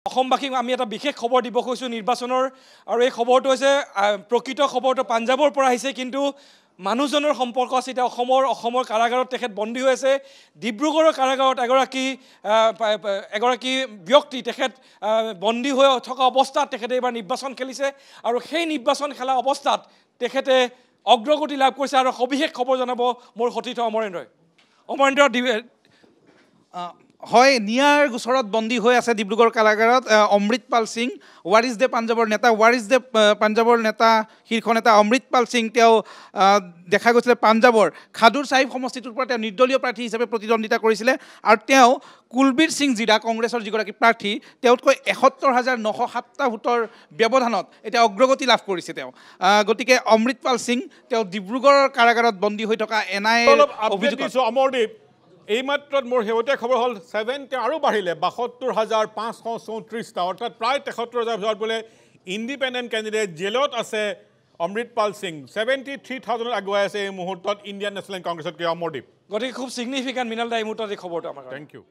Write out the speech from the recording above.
অসমবাসীক আমি এটা বিশেষ খবৰ দিব খুজিছোঁ নিৰ্বাচনৰ আৰু এই খবৰটো হৈছে প্ৰকৃত খবৰটো পাঞ্জাবৰ পৰা আহিছে কিন্তু মানুহজনৰ সম্পৰ্ক আছে এতিয়া অসমৰ কাৰাগাৰত তেখেত বন্দী হৈ আছে ডিব্ৰুগড়ৰ কাৰাগাৰত এগৰাকী ব্যক্তি তেখেত বন্দী হৈ থকা অৱস্থাত তেখেতে এবাৰ নিৰ্বাচন খেলিছে আৰু সেই নিৰ্বাচন খেলা অৱস্থাত তেখেতে অগ্ৰগতি লাভ কৰিছে আৰু সবিশেষ খবৰ জনাব মোৰ সতীৰ্থ অমৰেন্দ্ৰ হয় নিয়াৰ গোচৰত বন্দী হৈ আছে ডিব্ৰুগড় কাৰাগাৰত অমৃতপাল সিং ৱাৰিছ দে পাঞ্জাবৰ নেতা পাঞ্জাবৰ নেতা শীৰ্ষ নেতা অমৃতপাল সিং তেওঁ দেখা গৈছিলে পাঞ্জাবৰ খাদুৰ চাহিব সমষ্টিটোৰ পৰা তেওঁ নিৰ্দলীয় প্ৰাৰ্থী হিচাপে প্ৰতিদ্বন্দ্বিতা কৰিছিলে আৰু তেওঁ কুলবীৰ সিং জিৰা কংগ্ৰেছৰ যিগৰাকী প্ৰাৰ্থী তেওঁতকৈ ৭১,৯০৭টা ভোটৰ ব্যৱধানত এতিয়া অগ্ৰগতি লাভ কৰিছে তেওঁ গতিকে অমৃতপাল সিং তেওঁ ডিব্ৰুগড়ৰ কাৰাগাৰত বন্দী হৈ থকা এনআইএ অমৰদীপ এইমাত্ৰত মোৰ শেহতীয়া খবৰ হ'ল 7 আৰু বাঢ়িলে ৭২,৫৩৪টা অৰ্থাৎ প্ৰায় ৭৩,০০০ ভিতৰত বোলে ইণ্ডিপেণ্ডেণ্ট কেণ্ডিডেট জেলত আছে অমৃতপাল সিং 73,000 আগুৱাই আছে এই মুহূৰ্তত ইণ্ডিয়ান নেশ্যনেল কংগ্ৰেছতকৈ অমৰদীপ গতিকে খুব ছিগনিফিকেণ্ট মৃণাল দা এই মুহূৰ্তত এই খবৰটো আমাৰ থেংক ইউ